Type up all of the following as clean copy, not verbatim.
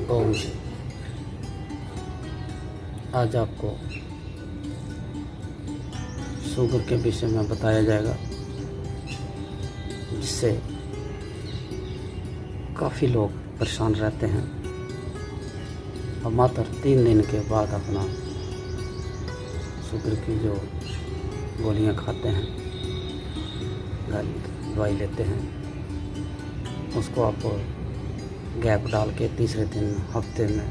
ओम। आज आपको शुगर के विषय में बताया जाएगा, जिससे काफ़ी लोग परेशान रहते हैं और मात्र 3 दिन के बाद अपना शुगर की जो गोलियां खाते हैं, दवाई लेते हैं, उसको आप गैप डाल के तीसरे दिन, हफ्ते में,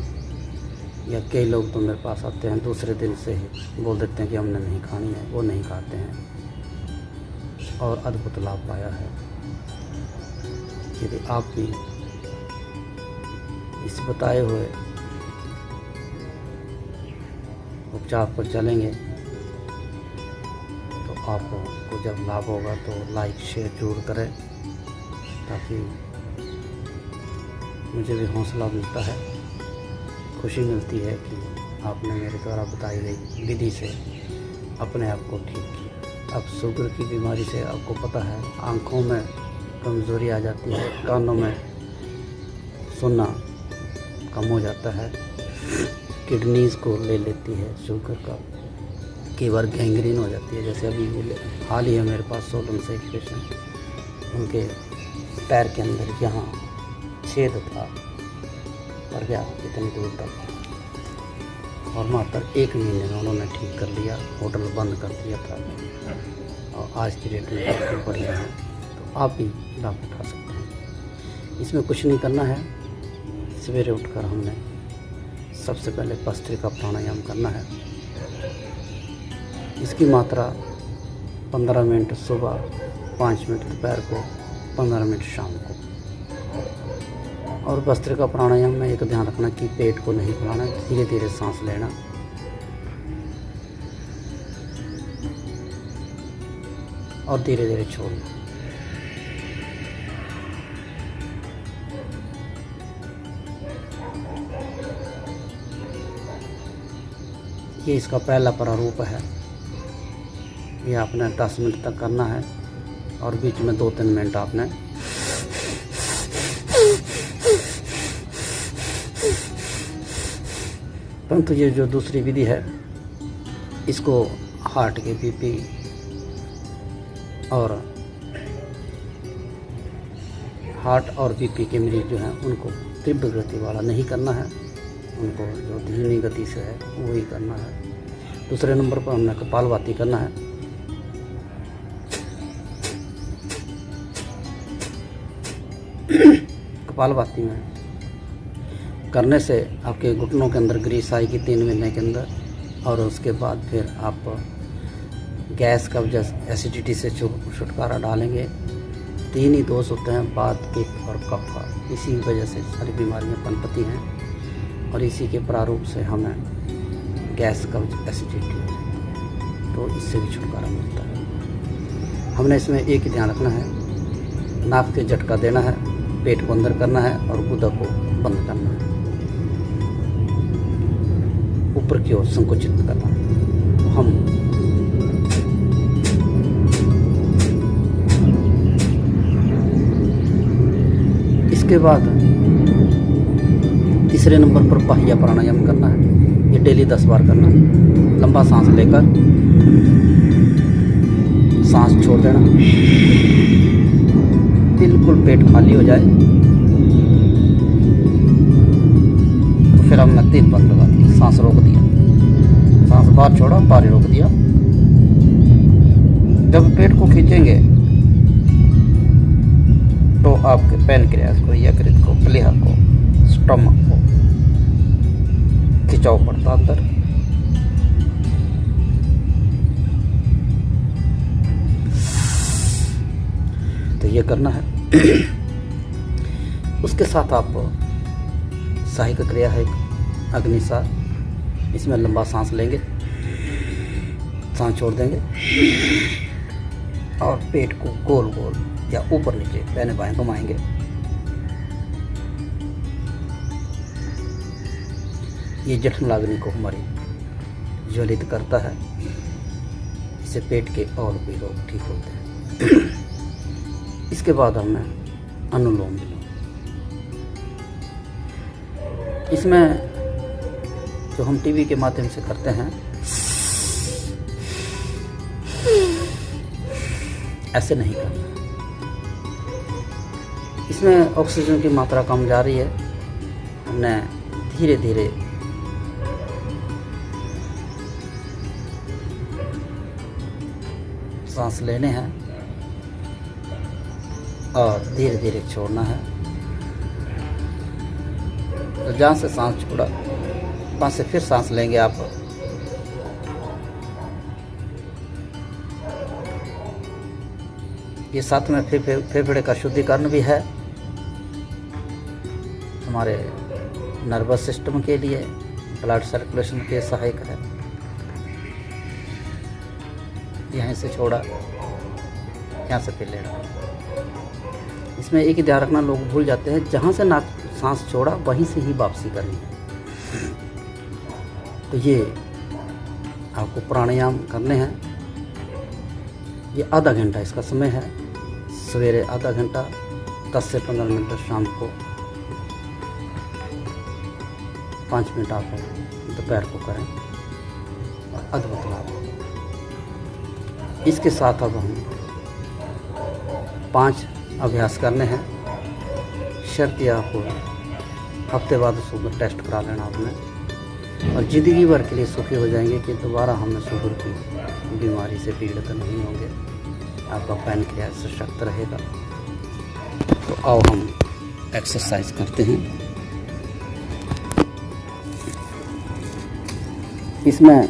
या कई लोग तो मेरे पास आते हैं दूसरे दिन से ही बोल देते हैं कि हमने नहीं खानी है, वो नहीं खाते हैं और अद्भुत लाभ पाया है। यदि आप भी इस बताए हुए उपचार पर चलेंगे तो आपको जब लाभ होगा तो लाइक शेयर जरूर करें, ताकि मुझे भी हौसला मिलता है, खुशी मिलती है कि आपने मेरे द्वारा बताई गई विधि से अपने आप को ठीक किया। अब शुगर की बीमारी से आपको पता है, आँखों में कमज़ोरी आ जाती है, कानों में सुनना कम हो जाता है, किडनीज़ को ले लेती है शुगर का, कई बार गैंग्रीन हो जाती है। जैसे अभी हाल ही है मेरे पास सोलन से एक पेशेंट, उनके पैर के अंदर यहाँ छेद था, पड़ गया इतनी दूर तक, और मात्र 1 महीने में उन्होंने ठीक कर लिया, होटल बंद कर दिया था, और आज की डेट में काफ़ी बढ़िया है। तो आप भी लाभ उठा सकते हैं। इसमें कुछ नहीं करना है, सवेरे उठकर हमने सबसे पहले भस्त्रिका प्राणायाम करना है। इसकी मात्रा 15 मिनट सुबह, 5 मिनट दोपहर को, 15 मिनट शाम को। और भस्त्रिका प्राणायाम में एक ध्यान रखना कि पेट को नहीं फुलाना, धीरे धीरे सांस लेना, और धीरे धीरे छोड़ना। ये इसका पहला प्रारूप है। ये आपने 10 मिनट तक करना है, और बीच में 2-3 मिनट आपने परंतु ये जो दूसरी विधि है, इसको हार्ट के बीपी और बीपी के मरीज जो हैं, उनको तीव्र गति वाला नहीं करना है, उनको जो धीमी गति से है वही करना है। दूसरे नंबर पर हमने कपालभाति करना है। कपालभाति में करने से आपके घुटनों के अंदर ग्रीस आएगी 3 महीने के अंदर, और उसके बाद फिर आप गैस, कब्ज, एसिडिटी से छुटकारा डालेंगे। 3 ही दोष होते हैं, वात, पित्त और कफ। इसी वजह से सारी बीमारियां पनपती हैं, और इसी के प्रारूप से हमें गैस, कब्ज, एसिडिटी, तो इससे भी छुटकारा मिलता है। हमने इसमें एक ही ध्यान रखना है, नाक से झटका देना है, पेट को अंदर करना है और गुदा को बंद करना है, ऊपर की ओर संकुचित करना है। तो हम इसके बाद तीसरे नंबर पर बाह्य प्राणायाम करना है। ये डेली 10 बार करना है। लंबा सांस लेकर सांस छोड़ देना, बिल्कुल पेट खाली हो जाए, तो फिर हमने 3 बार लगा दिया, सांस रोक दिया, सांस बाहर छोड़ा, बाहर रोक दिया। जब पेट को खींचेंगे तो आपके पैनक्रियास को, यकृत को, प्लीहा को, स्टमक को खिंचाव पड़ता अंदर। तो ये करना है। उसके साथ आप सहायक क्रिया है अग्निसार। इसमें लंबा सांस लेंगे, सांस छोड़ देंगे, और पेट को गोल गोल या ऊपर नीचे दाहिने बाएं घुमाएंगे। ये जठराग्नि को हमारी ज्वलित करता है, इससे पेट के और भी रोग ठीक होते हैं। इसके बाद हमें अनुलोम विलोम, इसमें जो हम टीवी के माध्यम से करते हैं, ऐसे नहीं करना। इसमें ऑक्सीजन की मात्रा कम जा रही है। हमने धीरे धीरे सांस लेने हैं और धीरे धीरे छोड़ना है। तो जहाँ से सांस छोड़ा वहाँ से फिर सांस लेंगे आप। ये साथ में फेफड़े का शुद्धिकरण भी है, हमारे नर्वस सिस्टम के लिए, ब्लड सर्कुलेशन के सहायक है। यहाँ से छोड़ा, यहाँ से फिर लेना। इसमें एक ही ध्यान रखना, लोग भूल जाते हैं, जहाँ से ना सांस छोड़ा वहीं से ही वापसी करनी है। तो ये आपको प्राणायाम करने हैं। ये आधा घंटा इसका समय है, सवेरे आधा घंटा, 10 से 15 मिनट, शाम को 5 मिनट आप दोपहर को करें। अद्भुत लाभ। इसके साथ अब हम 5 अभ्यास करने हैं। शर्त यह आपको हफ्ते बाद शुगर टेस्ट करा लेना आपने, और ज़िंदगी भर के लिए सुखी हो जाएंगे कि दोबारा हमें शुगर की बीमारी से पीड़ित नहीं होंगे। आपका पैनक्रियास सशक्त रहेगा। तो आओ हम एक्सरसाइज करते हैं। इसमें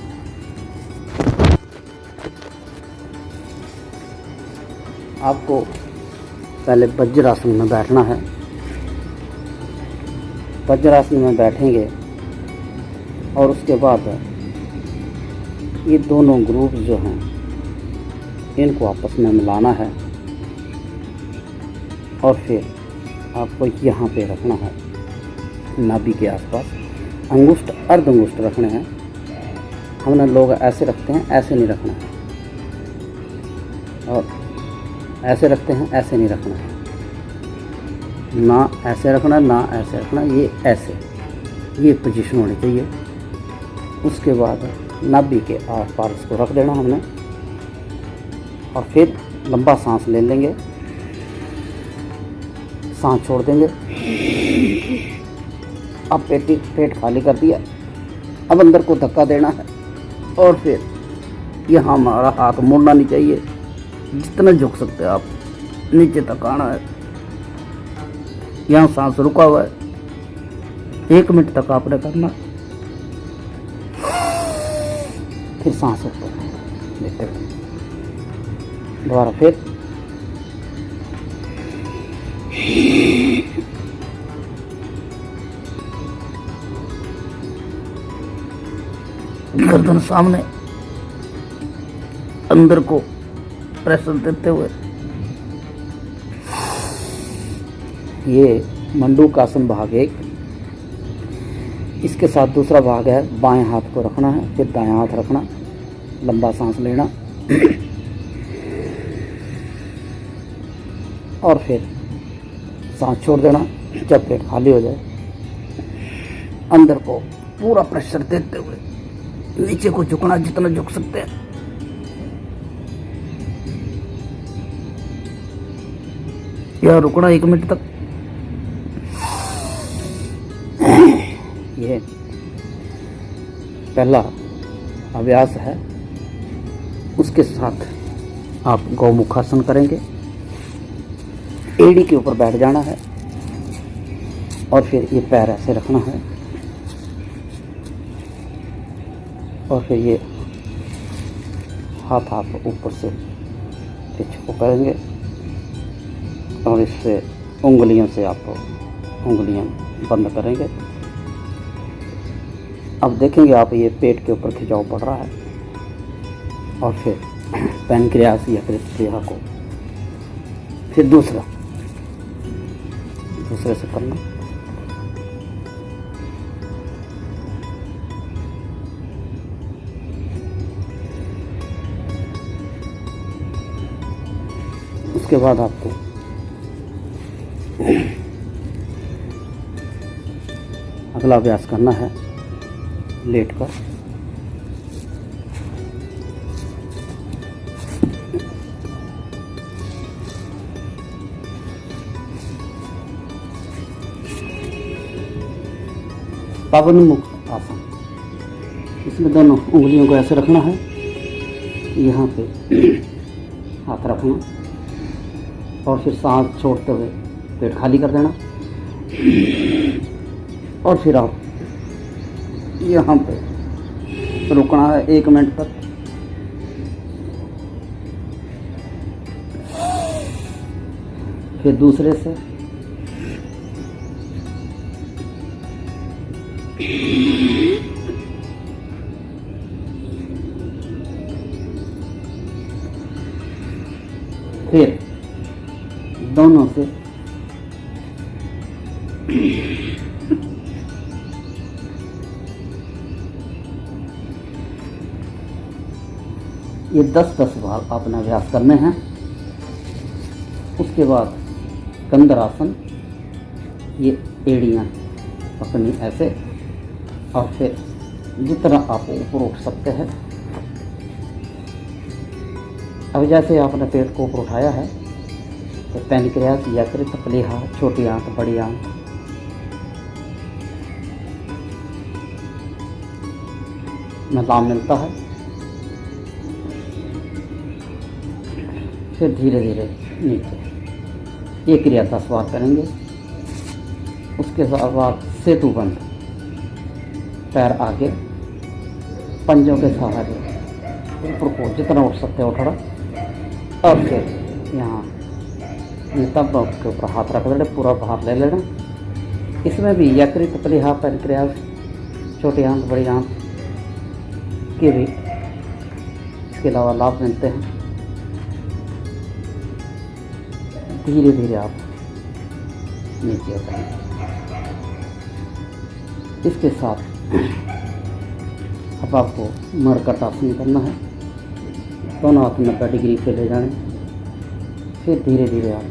आपको पहले वज्रासन में बैठना है। वज्रासन में बैठेंगे और उसके बाद ये दोनों ग्रुप जो हैं इनको आपस में मिलाना है, और फिर आपको यहाँ पे रखना है, नाभि के आसपास। अंगुष्ठ अर्ध अंगुष्ठ रखने हैं। हमने लोग ऐसे रखते हैं, ऐसे नहीं रखना है, और ऐसे रखते हैं, ऐसे नहीं रखना है। ना ऐसे रखना, ना ऐसे रखना, ये ऐसे, ये पोजीशन होनी चाहिए। उसके बाद नाभि के आस पास इसको रख देना हमने, और फिर लंबा सांस ले लेंगे, सांस छोड़ देंगे। अब पेट खाली कर दिया, अब अंदर को धक्का देना है, और फिर यहाँ हमारा हाथ मुड़ना नहीं चाहिए, जितना झुक सकते हैं आप, नीचे तक आना है। यहाँ सांस रुका हुआ है, 1 मिनट तक आपने करना, फिर सांस ऊपर लेते हुए दोबारा फिर गर्दन सामने, अंदर को प्रेशर देते हुए। ये मंडूकासन भाग 1। इसके साथ दूसरा भाग है, बाएं हाथ को रखना है, फिर दायां हाथ रखना, लंबा सांस लेना, और फिर सांस छोड़ देना। जब पेट खाली हो जाए, अंदर को पूरा प्रेशर देते हुए नीचे को झुकना, जितना झुक सकते हैं। या रुकना 1 मिनट तक। ये पहला अभ्यास है। उसके साथ आप गौमुखासन करेंगे। एड़ी के ऊपर बैठ जाना है, और फिर ये पैर ऐसे रखना है, और फिर ये हाथ आप ऊपर से पीछे को करेंगे, और इससे उंगलियों से आप उंगलियां बंद करेंगे। अब देखेंगे आप, ये पेट के ऊपर खिंचाव पड़ रहा है, और फिर पैनक्रियास या फिर प्लीहा को फिर दूसरे से करना। उसके बाद आपको अगला अभ्यास करना है लेट कर। पवनमुक्त आसन। इसमें दोनों उंगलियों को ऐसे रखना है, यहाँ पे हाथ रखना और फिर सांस छोड़ते हुए पेट खाली कर देना और फिर आप यहाँ पे रुकना है 1 मिनट तक। फिर दूसरे से फिर दोनों से ये 10-10 बार अपना अभ्यास करने हैं। उसके बाद कंदरासन, ये एड़ियाँ पकड़नी ऐसे और फिर जितना आप ऊपर उठ सकते हैं। अब जैसे आपने पेट को ऊपर उठाया है तो पैनक्रियास, यकृत, प्लीहा, छोटी आंत, बड़ी आंत, में लाभ मिलता है। फिर धीरे धीरे नीचे, ये क्रिया 10 बार करेंगे। उसके बाद सेतु बंद, पैर आगे, पंजों के सहारे ऊपर को जितना उठ सकते हो उठा, और फिर यहाँ ये तब के ऊपर हाथ रख लेना, पूरा बाहर ले लेना। इसमें भी यकृत, प्लीहा, पैनक्रियास, छोटी आंत, बड़ी आंत के भी इसके अलावा लाभ मिलते हैं। धीरे धीरे आप नीचे उतारें। इसके साथ अब आपको मरकट आसन करना है। दोनों हाथ 90 डिग्री पे ले जाएं। फिर धीरे धीरे आप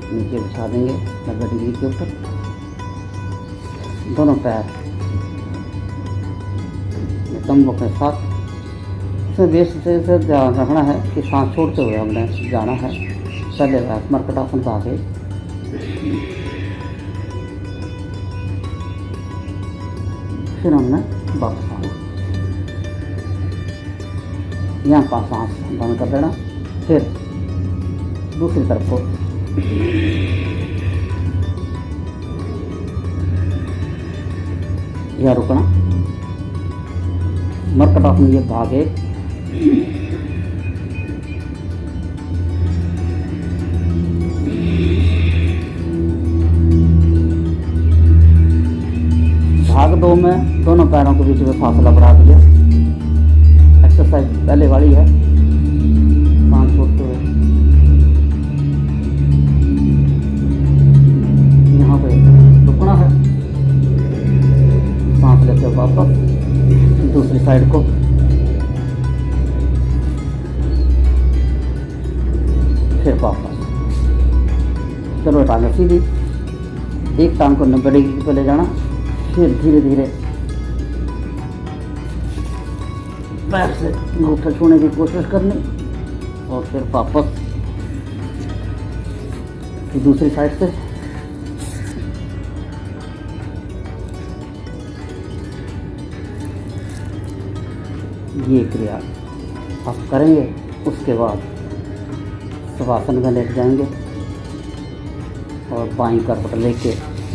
नीचे बिछा देंगे 90 डिग्री के ऊपर। दोनों पैर तंबू के साथ। इसमें बेस से ध्यान रखना है कि सांस छोड़ते हुए हमने जाना है। पहले मरकट आसन का आगे, फिर हमने वापस आना, यहाँ का सांस बंद कर देना। फिर दूसरी तरफ को यह रुकना। मरकट आसन ये भाग 1, भाग 2 में दोनों पैरों के बीच में फासला बढ़ा दिया। एक्सरसाइज पहले वाली है, सांस छोड़ते हुए यहाँ पे रुकना है, सांस लेते हुए वापस दूसरी साइड को। फिर वापस, चलो टांग सीधी, एक टांग को 90 डिग्री पे ले जाना। फिर धीरे धीरे पैर से अंगूठा छूने की कोशिश करनी और फिर वापस दूसरी साइड से। ये क्रिया आप करेंगे। उसके बाद शवासन में लेट जाएंगे और बाईं करवट लेके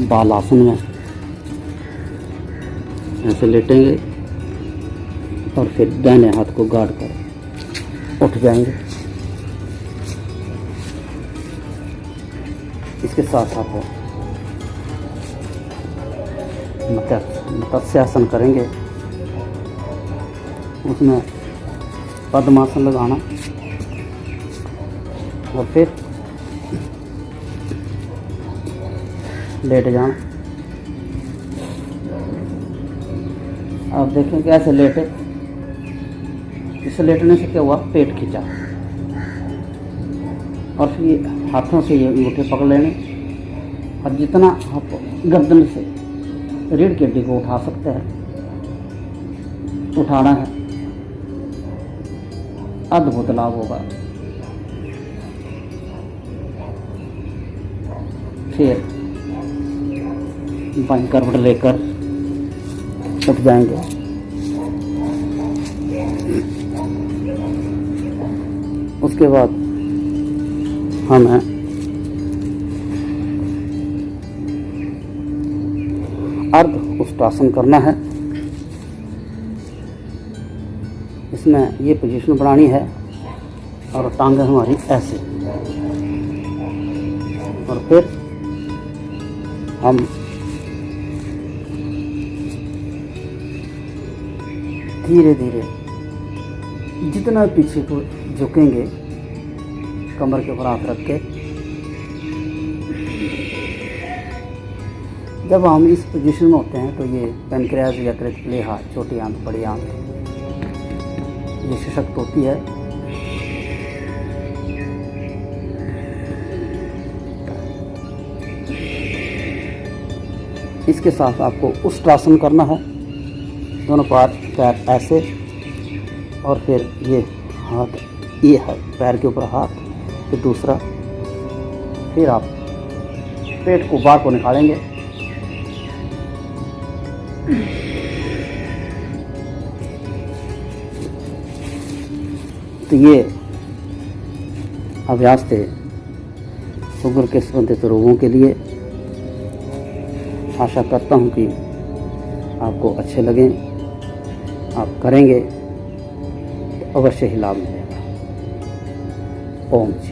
बाल आसन में ऐसे लेटेंगे और फिर दाहिने हाथ को गाड़ कर उठ जाएंगे। इसके साथ आप मत्स्यासन करेंगे। उसमें पद्मासन लगाना और फिर लेट जाना। आप देखें कैसे लेटे। इस लेटने से क्या हुआ, पेट खींचा और फिर हाथों से ये अंगूठे पकड़ लेने और जितना आप गर्दन से रीढ़ की हड्डी को उठा सकते हैं, उठाना है, अद्भुत लाभ होगा। फिर बाईं करवट लेकर उठ जाएंगे। उसके बाद हमें अर्ध उष्ट्रासन करना है। इसमें ये पोजीशन बनानी है और टांगें हमारी ऐसे, और फिर हम धीरे धीरे जितना पीछे को झुकेंगे, कमर के ऊपर हाथ रख के, जब हम इस पोजीशन में होते हैं तो ये पैनक्रियाज या प्लेहा, छोटी आंत बड़ी आंत, ये सशक्त होती है। इसके साथ आपको उष्ट्रासन करना है। दोनों पैर ऐसे, और फिर ये हाथ, ये है पैर के ऊपर हाथ, फिर दूसरा, फिर आप पेट को बाहर को निकालेंगे। तो ये अभ्यास थे शुगर के संबंधित रोगों के लिए। आशा करता हूँ कि आपको अच्छे लगें, आप करेंगे तो अवश्य ही लाभ मिलेगा। ओम जी।